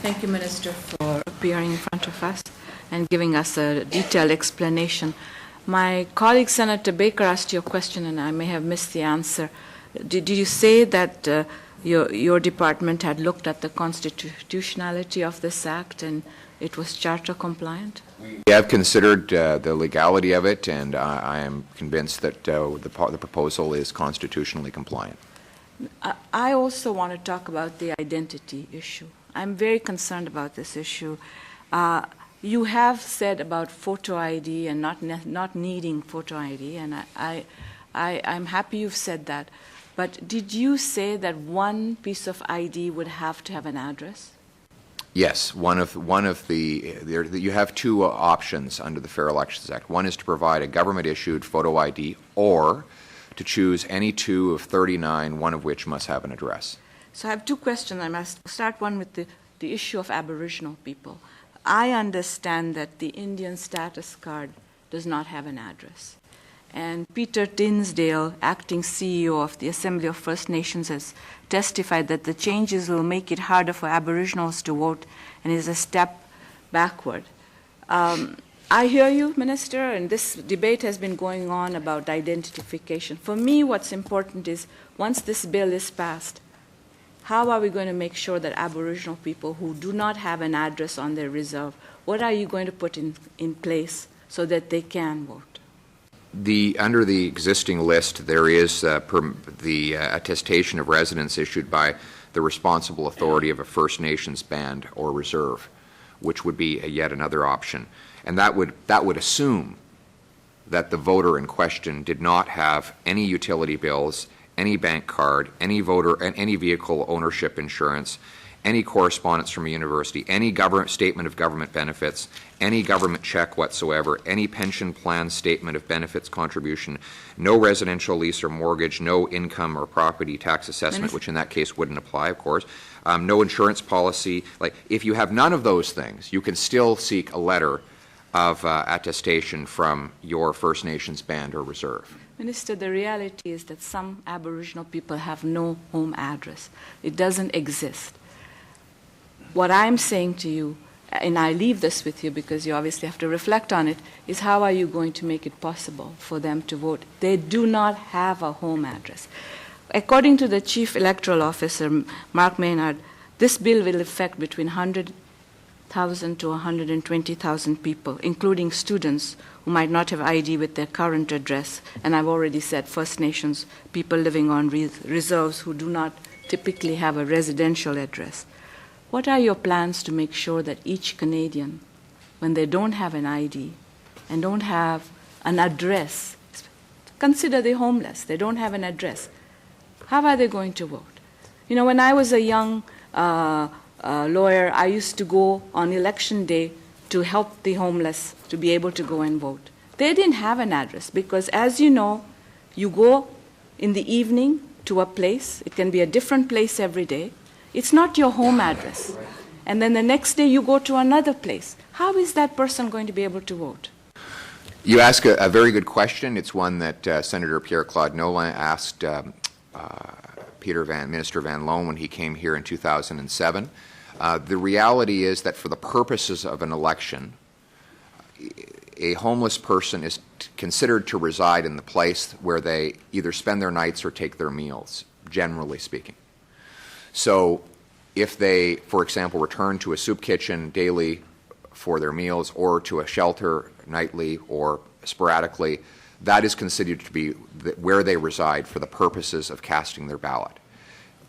Thank you, Minister, for appearing in front of us and giving us a detailed explanation. My colleague, Senator Baker, asked you a question, and I may have missed the answer. Did you say that your department had looked at the constitutionality of this act and it was charter compliant? We have considered the legality of it, and I am convinced that the proposal is constitutionally compliant. I also want to talk about the identity issue. I'm very concerned about this issue. You have said about photo ID and not needing photo ID, and I'm happy you've said that. But did you say that one piece of ID would have to have an address? Yes, you have two options under the Fair Elections Act. One is to provide a government-issued photo ID, or to choose any two of 39, one of which must have an address. So I have two questions. I must start one with the issue of Aboriginal people. I understand that the Indian status card does not have an address. And Peter Tinsdale, acting CEO of the Assembly of First Nations, has testified that the changes will make it harder for Aboriginals to vote and is a step backward. I hear you, Minister, and this debate has been going on about identification. For me, what's important is once this bill is passed, how are we going to make sure that Aboriginal people who do not have an address on their reserve, what are you going to put in place so that they can vote? Under the existing list, there is the attestation of residence issued by the responsible authority of a First Nations band or reserve, which would be yet another option. And that would assume that the voter in question did not have any utility bills, any bank card, any vehicle ownership insurance, any correspondence from a university, any statement of government benefits, any government check whatsoever, any pension plan statement of benefits contribution, no residential lease or mortgage, no income or property tax assessment, which in that case wouldn't apply, of course, no insurance policy. Like, if you have none of those things, you can still seek a letter of attestation from your First Nations band or reserve. Minister, the reality is that some Aboriginal people have no home address. It doesn't exist. What I'm saying to you, and I leave this with you because you obviously have to reflect on it, is how are you going to make it possible for them to vote? They do not have a home address. According to the Chief Electoral Officer, Mark Maynard, this bill will affect between 100,000 to 120,000 people, including students who might not have ID with their current address. And I've already said First Nations people living on reserves who do not typically have a residential address. What are your plans to make sure that each Canadian, when they don't have an ID and don't have an address, consider the homeless, they don't have an address, how are they going to vote? You know, when I was a young lawyer, I used to go on election day to help the homeless to be able to go and vote. They didn't have an address because, as you know, you go in the evening to a place. It can be a different place every day. It's not your home address. And then the next day you go to another place. How is that person going to be able to vote? You ask a very good question. It's one that Senator Pierre Claude Nolan asked Minister Van Loan when he came here in 2007. The reality is that for the purposes of an election, a homeless person is considered to reside in the place where they either spend their nights or take their meals, generally speaking. So if they, for example, return to a soup kitchen daily for their meals or to a shelter nightly or sporadically, that is considered to be where they reside for the purposes of casting their ballot.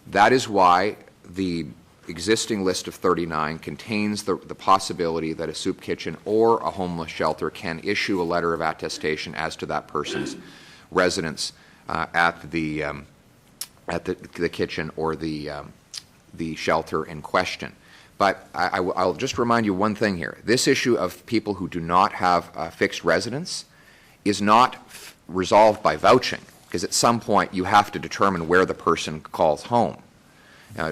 That is why the existing list of 39 contains the possibility that a soup kitchen or a homeless shelter can issue a letter of attestation as to that person's residence at the kitchen or the shelter in question. But I'll just remind you one thing here. This issue of people who do not have a fixed residence is not resolved by vouching, because at some point you have to determine where the person calls home.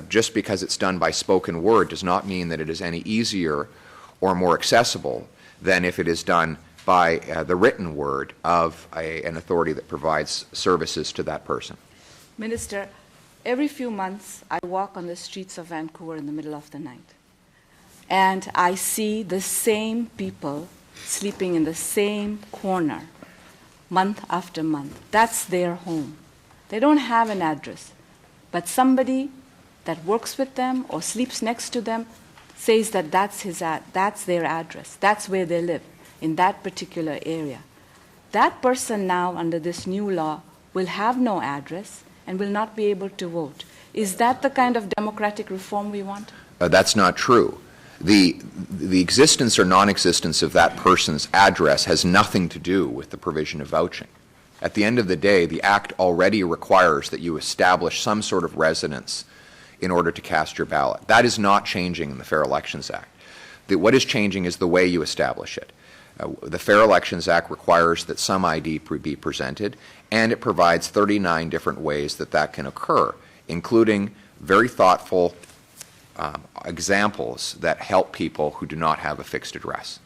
Just because it's done by spoken word does not mean that it is any easier or more accessible than if it is done by the written word of an authority that provides services to that person. Minister, every few months I walk on the streets of Vancouver in the middle of the night. and I see the same people sleeping in the same corner month after month. That's their home. They don't have an address, but somebody that works with them or sleeps next to them says that that's their address. That's where they live, in that particular area. That person now, under this new law, will have no address and will not be able to vote. Is that the kind of democratic reform we want? That's not true. The existence or non-existence of that person's address has nothing to do with the provision of vouching. At the end of the day, the Act already requires that you establish some sort of residence in order to cast your ballot. That is not changing in the Fair Elections Act. What is changing is the way you establish it. The Fair Elections Act requires that some ID be presented, and it provides 39 different ways that that can occur, including very thoughtful examples that help people who do not have a fixed address.